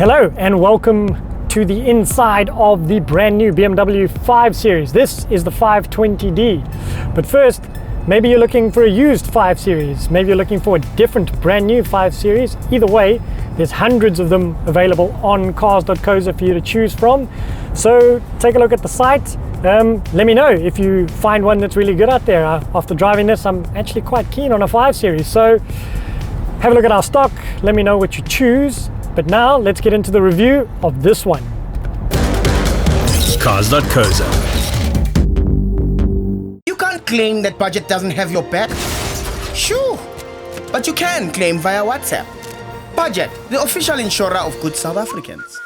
Hello and welcome to the inside of the brand new BMW 5 Series. This is the 520D. But first, maybe you're looking for a used 5 Series. Maybe you're looking for a different brand new 5 Series. Either way, there's hundreds of them available on Cars.co.za for you to choose from. So take a look at the site. Let me know if you find one that's really good out there. After driving this, I'm actually quite keen on a 5 Series. So have a look at our stock. Let me know what you choose. But now let's get into the review of this one. Cars.co.za. You can't claim that budget doesn't have your back. Sure, but you can claim via WhatsApp. Budget, the official insurer of good South Africans.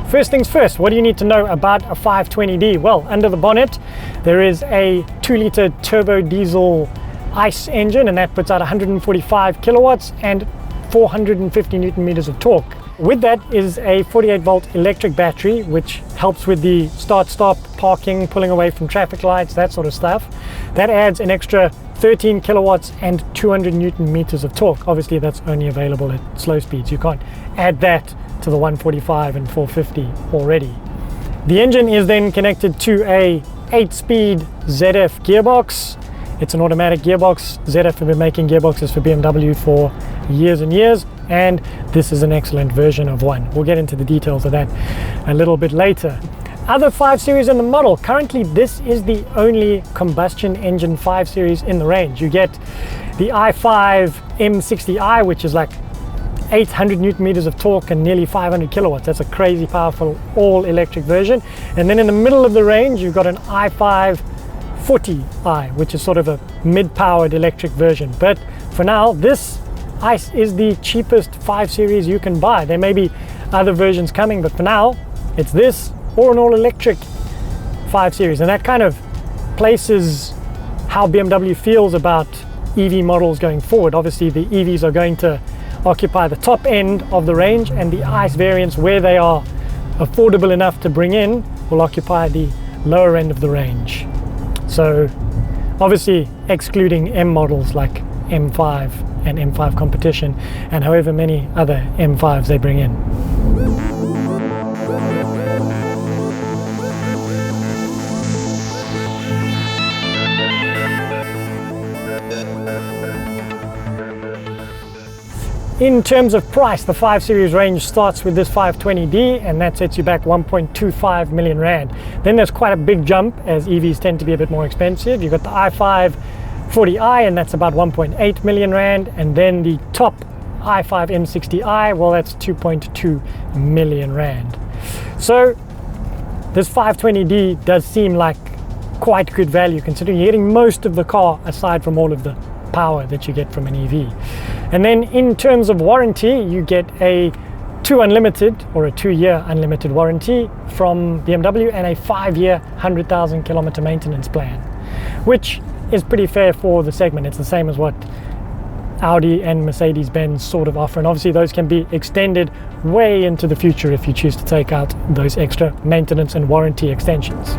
First things first, what do you need to know about a 520D? Well, under the bonnet, there is a 2-litre turbo diesel ICE engine, and that puts out 145 kilowatts and 450 Newton meters of torque. With that is a 48-volt electric battery, which helps with the start-stop, parking, pulling away from traffic lights, that sort of stuff. That adds an extra 13 kilowatts and 200 Newton meters of torque. Obviously, that's only available at slow speeds. You can't add that to the 145 and 450 already. The engine is then connected to a 8-speed ZF gearbox. It's an automatic gearbox. ZF have been making gearboxes for BMW for years and years, and this is an excellent version of one. We'll get into the details of that a little bit later. Other 5 Series in the model. Currently, this is the only combustion engine 5 Series in the range. You get the i5 M60i, which is like 800 Newton meters of torque and nearly 500 kilowatts. That's a crazy powerful all-electric version. And then in the middle of the range, you've got an i5 40i, which is sort of a mid-powered electric version. But for now, this ICE is the cheapest 5 Series you can buy. There may be other versions coming, but for now, it's this or an all-electric 5 Series. And that kind of places how BMW feels about EV models going forward. Obviously, the EVs are going to occupy the top end of the range, and the ICE variants, where they are affordable enough to bring in, will occupy the lower end of the range. So obviously excluding M models like M5 and M5 competition and however many other M5s they bring in. In terms of price, the 5 Series range starts with this 520D, and that sets you back 1.25 million Rand. Then there's quite a big jump, as EVs tend to be a bit more expensive. You've got the i5 40i, and that's about 1.8 million Rand. And then the top i5 M60i, well, that's 2.2 million Rand. So this 520D does seem like quite good value, considering you're getting most of the car aside from all of the power that you get from an EV. And then in terms of warranty, you get a 2-year unlimited warranty from BMW and a 5-year 100,000 kilometer maintenance plan, which is pretty fair for the segment. It's the same as what Audi and Mercedes-Benz sort of offer, and obviously those can be extended way into the future if you choose to take out those extra maintenance and warranty extensions.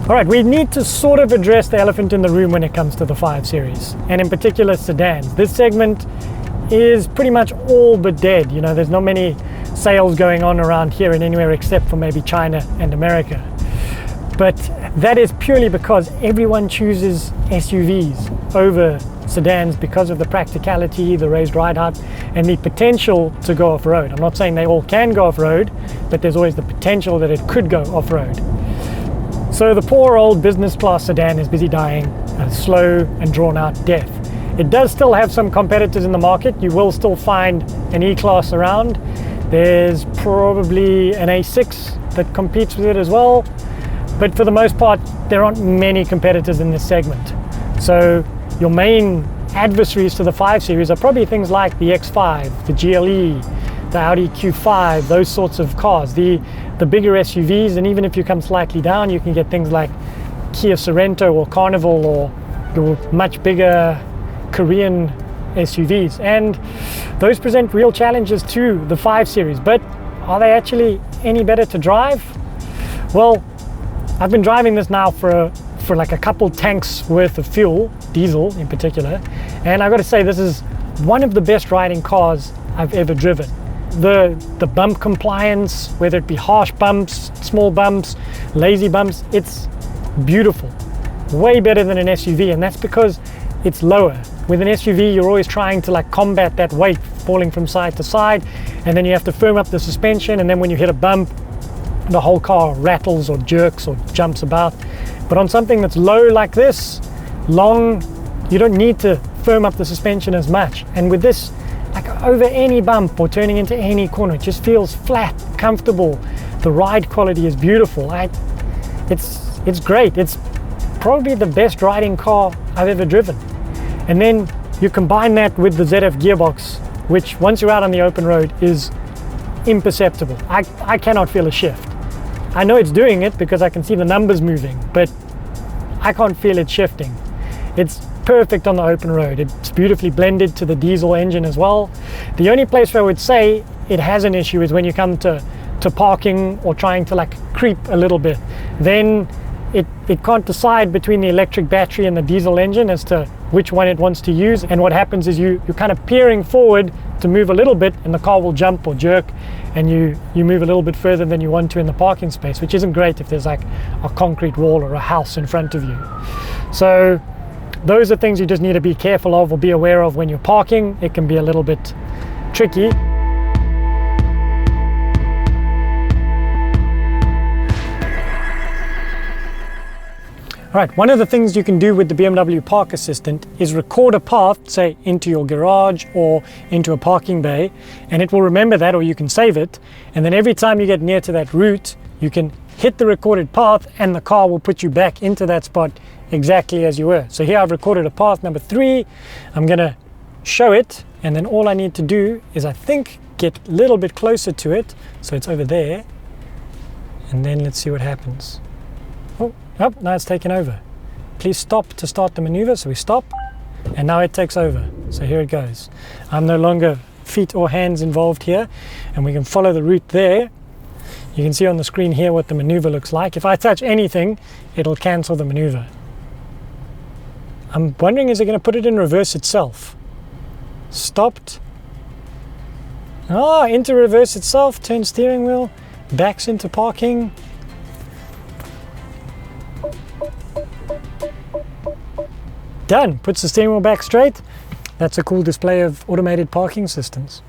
All right, we need to sort of address the elephant in the room when it comes to the 5 Series, and in particular sedans. This segment is pretty much all but dead. You know, there's not many sales going on around here and anywhere except for maybe China and America. But that is purely because everyone chooses SUVs over sedans because of the practicality, the raised ride height, and the potential to go off-road. I'm not saying they all can go off-road, but there's always the potential that it could go off-road. So the poor old business class sedan is busy dying a slow and drawn out death. It does still have some competitors in the market. You will still find an E-Class around. There's probably an A6 that competes with it as well. But for the most part, there aren't many competitors in this segment. So your main adversaries to the 5 Series are probably things like the X5, the GLE, the Audi Q5, those sorts of cars, the bigger SUVs. And even if you come slightly down, you can get things like Kia Sorento or Carnival, or your much bigger Korean SUVs, and those present real challenges to the 5 Series. But are they actually any better to drive? Well, I've been driving this now for like a couple tanks worth of fuel, diesel in particular, and I've got to say this is one of the best riding cars I've ever driven. The bump compliance, whether it be harsh bumps, small bumps, lazy bumps, it's beautiful. Way better than an SUV, and that's because it's lower. With an SUV, you're always trying to like combat that weight falling from side to side, and then you have to firm up the suspension, and then when you hit a bump, the whole car rattles or jerks or jumps about. But on something that's low like this, long, you don't need to firm up the suspension as much. And with this, like over any bump or turning into any corner, it just feels flat, comfortable. The ride quality is beautiful. It's great. It's probably the best riding car I've ever driven. And then you combine that with the ZF gearbox, which once you're out on the open road is imperceptible. I cannot feel a shift. I know it's doing it because I can see the numbers moving, but I can't feel it shifting. It's perfect on the open road. It's beautifully blended to the diesel engine as well. The only place where I would say it has an issue is when you come to parking or trying to like creep a little bit. Then it can't decide between the electric battery and the diesel engine as to which one it wants to use. And what happens is you're kind of peering forward to move a little bit, and the car will jump or jerk, and you move a little bit further than you want to in the parking space, which isn't great if there's like a concrete wall or a house in front of you. So those are things you just need to be careful of or be aware of when you're parking. It can be a little bit tricky. All right, one of the things you can do with the BMW Park Assistant is record a path, say into your garage or into a parking bay, and it will remember that, or you can save it. And then every time you get near to that route, you can hit the recorded path and the car will put you back into that spot exactly as you were. So here I've recorded a path number 3. I'm gonna show it, and then all I need to do is, I think, get a little bit closer to it. So it's over there, and then let's see what happens. Oh, now it's taken over. Please stop to start the maneuver. So we stop, and now it takes over. So here it goes. I'm no longer feet or hands involved here, and we can follow the route there. You can see on the screen here what the maneuver looks like. If I touch anything, it'll cancel the maneuver. I'm wondering, is it going to put it in reverse itself? Stopped. Ah, into reverse itself, turn steering wheel, backs into parking. Done, puts the steering wheel back straight. That's a cool display of automated parking systems.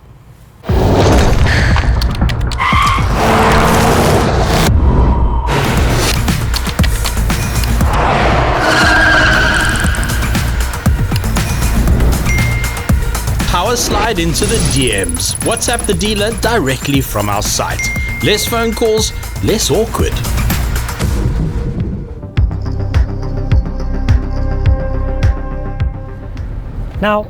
Power slide into the DMs. WhatsApp the dealer directly from our site. Less phone calls, less awkward. Now,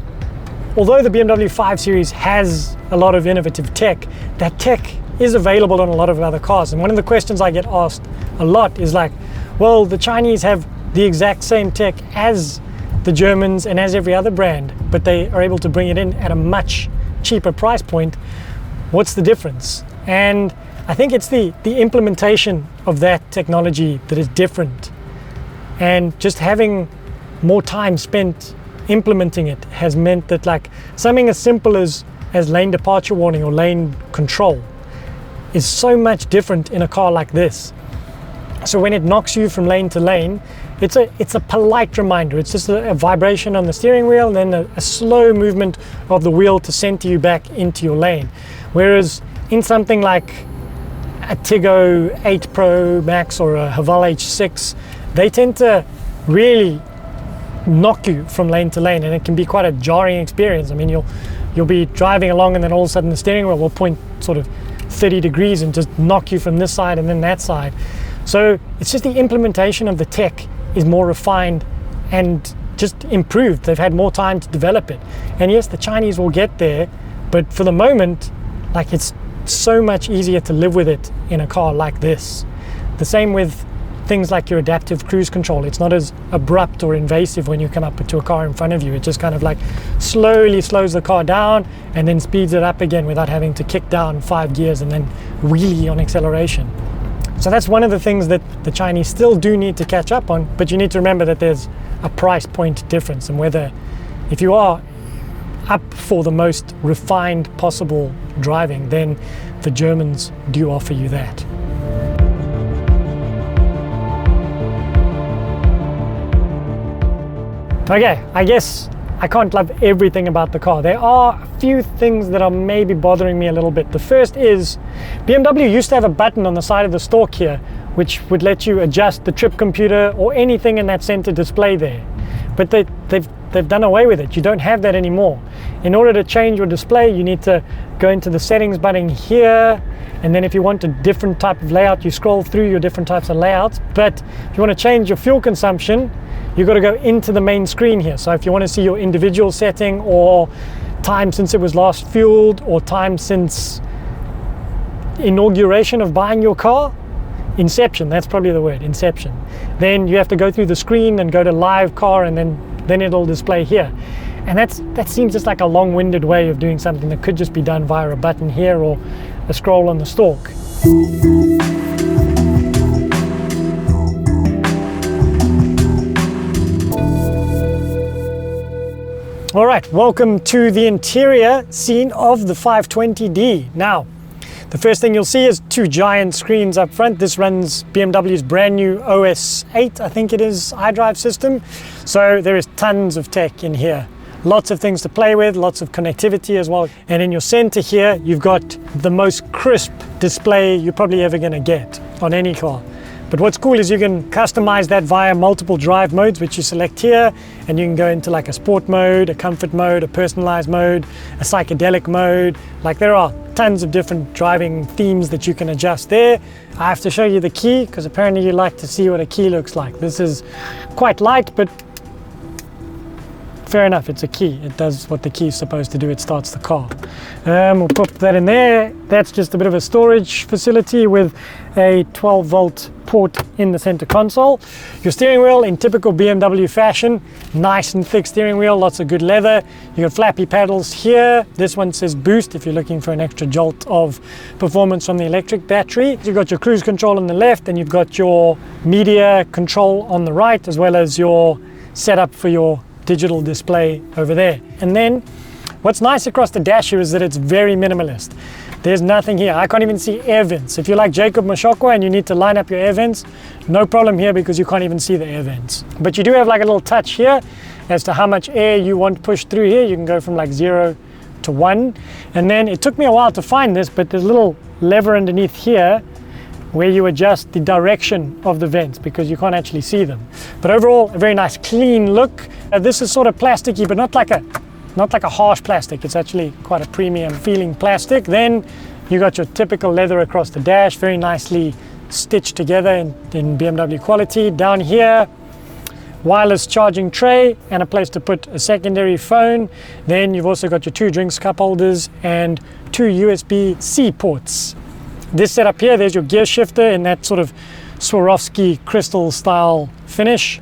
although the BMW 5 Series has a lot of innovative tech, that tech is available on a lot of other cars. And one of the questions I get asked a lot is like, well, the Chinese have the exact same tech as the Germans and as every other brand, but they are able to bring it in at a much cheaper price point. What's the difference? And I think it's the implementation of that technology that is different. And just having more time spent implementing it has meant that like something as simple as lane departure warning or lane control is so much different in a car like this. So when it knocks you from lane to lane, it's a polite reminder. It's just a vibration on the steering wheel and then a slow movement of the wheel to center you back into your lane. Whereas in something like a Tiggo 8 Pro Max or a Haval H6, they tend to really knock you from lane to lane, and it can be quite a jarring experience. I mean, you'll be driving along and then all of a sudden the steering wheel will point sort of 30 degrees and just knock you from this side and then that side. So it's just the implementation of the tech is more refined and just improved. They've had more time to develop it. And yes, the Chinese will get there, but for the moment, like, it's so much easier to live with it in a car like this. The same with things like your adaptive cruise control. It's not as abrupt or invasive when you come up to a car in front of you. It just kind of like slowly slows the car down and then speeds it up again without having to kick down 5 gears and then wheelie on acceleration. So that's one of the things that the Chinese still do need to catch up on, but you need to remember that there's a price point difference, and whether if you are up for the most refined possible driving, then the Germans do offer you that. Okay, I guess I can't love everything about the car. There are a few things that are maybe bothering me a little bit. The first is BMW used to have a button on the side of the stalk here which would let you adjust the trip computer or anything in that center display there. But they've done away with it. You don't have that anymore. In order to change your display, you need to go into the settings button here, and then if you want a different type of layout, you scroll through your different types of layouts. But if you want to change your fuel consumption, you've got to go into the main screen here. So if you want to see your individual setting, or time since it was last fueled, or time since inauguration of buying your car, inception, that's probably the word, inception. Then you have to go through the screen and go to live car, and then it'll display here. And that seems just like a long-winded way of doing something that could just be done via a button here or a scroll on the stalk. All right, welcome to the interior scene of the 520d. Now, the first thing you'll see is two giant screens up front. This runs BMW's brand new OS 8, I think it is, iDrive system. So there is tons of tech in here. Lots of things to play with, lots of connectivity as well. And in your center here, you've got the most crisp display you're probably ever gonna get on any car. But what's cool is you can customize that via multiple drive modes, which you select here, and you can go into like a sport mode, a comfort mode, a personalized mode, a psychedelic mode. Like there are tons of different driving themes that you can adjust there. I have to show you the key because apparently you like to see what a key looks like. This is quite light, but fair enough, it's a key. It does what the key is supposed to do. It starts the car. We'll put that in there. That's just a bit of a storage facility with a 12-volt port in the center console. Your steering wheel in typical BMW fashion, nice and thick steering wheel, lots of good leather. You got flappy paddles here. This one says boost if you're looking for an extra jolt of performance from the electric battery. You've got your cruise control on the left, and you've got your media control on the right, as well as your setup for your digital display over there. And then what's nice across the dash here is that it's very minimalist. There's nothing here. I can't even see air vents. If you're like Jacob Mashokwa and you need to line up your air vents, no problem here because you can't even see the air vents. But you do have like a little touch here as to how much air you want pushed through here. You can go from like 0 to 1. And then it took me a while to find this, but there's a little lever underneath here where you adjust the direction of the vents because you can't actually see them. But overall, a very nice clean look. This is sort of plasticky, but not like a harsh plastic. It's actually quite a premium feeling plastic. Then you got your typical leather across the dash, very nicely stitched together in BMW quality. Down here, wireless charging tray and a place to put a secondary phone. Then you've also got your 2 drinks cup holders and 2 USB-C ports. This setup here, there's your gear shifter in that sort of Swarovski crystal style finish.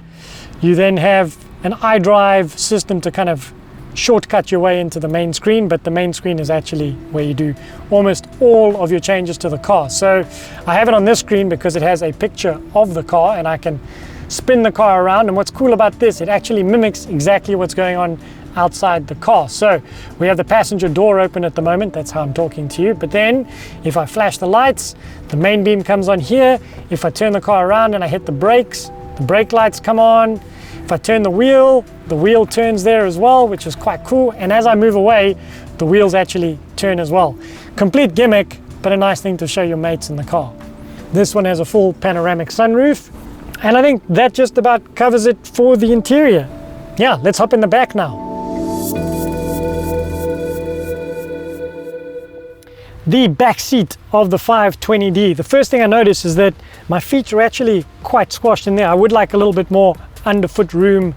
You then have an iDrive system to kind of shortcut your way into the main screen, but the main screen is actually where you do almost all of your changes to the car. So I have it on this screen because it has a picture of the car and I can spin the car around. And what's cool about this, it actually mimics exactly what's going on outside the car. So we have the passenger door open at the moment, that's how I'm talking to you. But then if I flash the lights, the main beam comes on here. If I turn the car around and I hit the brakes, the brake lights come on. If I turn the wheel turns there as well, which is quite cool. And as I move away, the wheels actually turn as well. Complete gimmick, but a nice thing to show your mates in the car. This one has a full panoramic sunroof. And I think that just about covers it for the interior. Yeah, let's hop in the back now. The back seat of the 520d. The first thing I notice is that my feet are actually quite squashed in there. I would like a little bit more underfoot room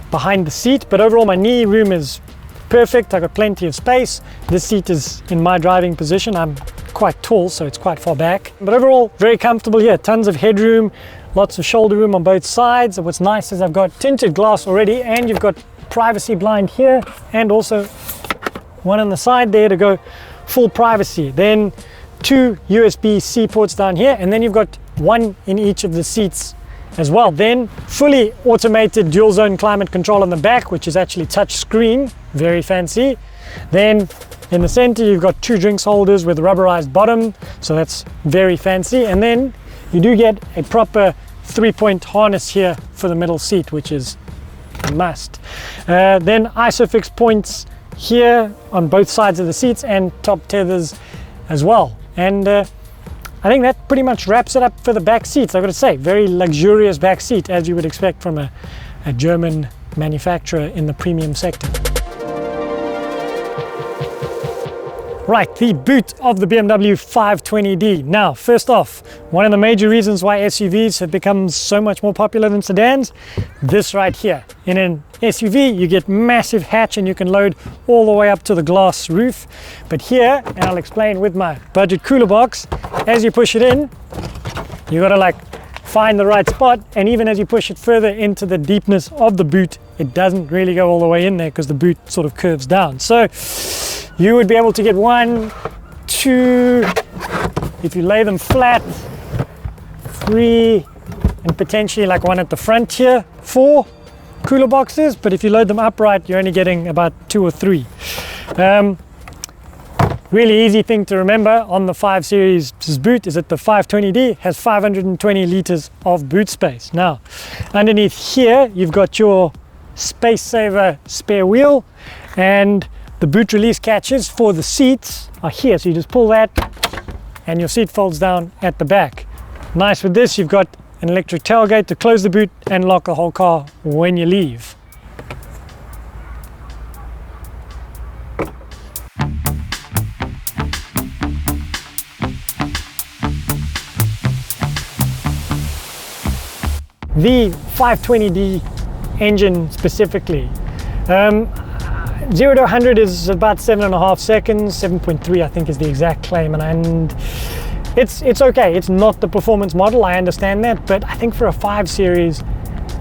behind the seat, but overall my knee room is perfect. I've got plenty of space. This seat is in my driving position. I'm quite tall, so it's quite far back. But overall, very comfortable here. Tons of headroom, lots of shoulder room on both sides. And what's nice is I've got tinted glass already, and you've got privacy blind here, and also one on the side there to go full privacy. Then 2 USB-C ports down here, and then you've got one in each of the seats as well. Then fully automated dual zone climate control on the back, which is actually touch screen, very fancy. Then in the center you've got 2 drinks holders with rubberized bottom, so that's very fancy. And then you do get a proper 3-point harness here for the middle seat, which is a must. Then ISOFIX points here on both sides of the seats and top tethers as well. And I think that pretty much wraps it up for the back seats. I've got to say, very luxurious back seat, as you would expect from a German manufacturer in the premium sector. Right, the boot of the BMW 520d. Now, first off, one of the major reasons why SUVs have become so much more popular than sedans, this right here. In an SUV, you get massive hatch and you can load all the way up to the glass roof. But here, and I'll explain with my budget cooler box, as you push it in, you gotta like find the right spot, and even as you push it further into the deepness of the boot, it doesn't really go all the way in there because the boot sort of curves down. So you would be able to get 1, 2, if you lay them flat, 3, and potentially like one at the front here, 4 cooler boxes. But if you load them upright, you're only getting about 2 or 3. Really easy thing to remember on the 5 Series boot is that the 520d has 520 liters of boot space. Now, underneath here, you've got your space saver spare wheel, and the boot release catches for the seats are here. So you just pull that and your seat folds down at the back. Nice with this, you've got an electric tailgate to close the boot and lock the whole car when you leave. The 520d engine specifically. 0 to 100 is about 7.5 seconds, 7.3 I think is the exact claim, and it's okay. It's not the performance model, I understand that, but I think for a 5 Series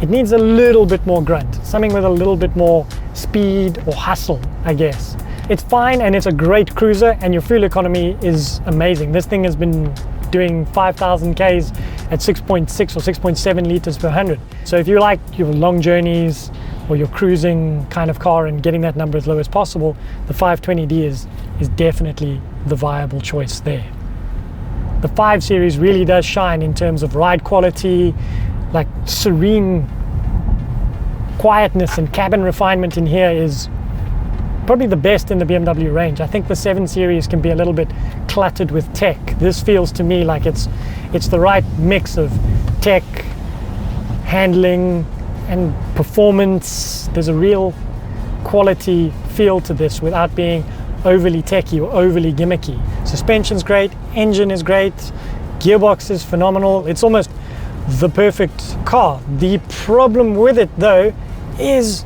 it needs a little bit more grunt, something with a little bit more speed or hustle, I guess. It's fine and it's a great cruiser, and your fuel economy is amazing. This thing has been doing 5,000 Ks at 6.6 or 6.7 liters per 100. So if you like your long journeys or your cruising kind of car and getting that number as low as possible, the 520d is definitely the viable choice there. The 5 Series really does shine in terms of ride quality, like serene quietness and cabin refinement in here is probably the best in the BMW range. I think the 7 Series can be a little bit cluttered with tech. This feels to me like it's the right mix of tech, handling, and performance. There's a real quality feel to this without being overly techy or overly gimmicky. Suspension's great, engine is great, gearbox is phenomenal. It's almost the perfect car. The problem with it though is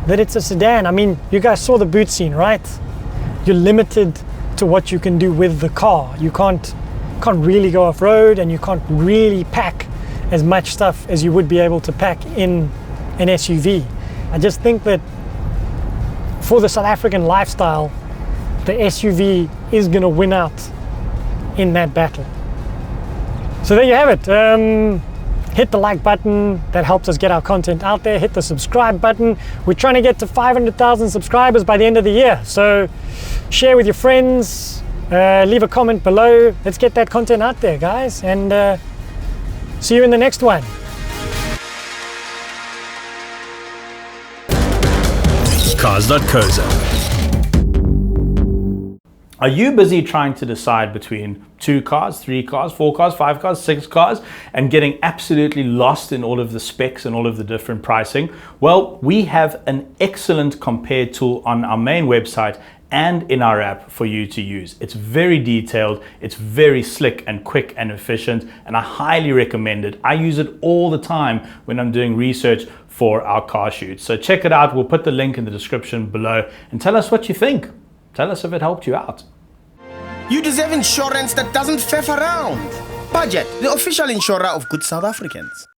that it's a sedan. I mean, you guys saw the boot scene, right? You're limited to what you can do with the car. You can't really go off-road, and you can't really pack as much stuff as you would be able to pack in an SUV. I just think that for the South African lifestyle, the SUV is going to win out in that battle. So there you have it. Hit the like button, that helps us get our content out there. Hit the subscribe button. We're trying to get to 500,000 subscribers by the end of the year. So share with your friends, leave a comment below. Let's get that content out there, guys. And see you in the next one. Cars.co.za. Are you busy trying to decide between 2 cars, 3 cars, 4 cars, 5 cars, 6 cars, and getting absolutely lost in all of the specs and all of the different pricing? Well, we have an excellent compare tool on our main website and in our app for you to use. It's very detailed, it's very slick and quick and efficient, and I highly recommend it. I use it all the time when I'm doing research for our car shoots. So check it out. We'll put the link in the description below and tell us what you think. Tell us if it helped you out. You deserve insurance that doesn't faff around. Budget, the official insurer of good South Africans.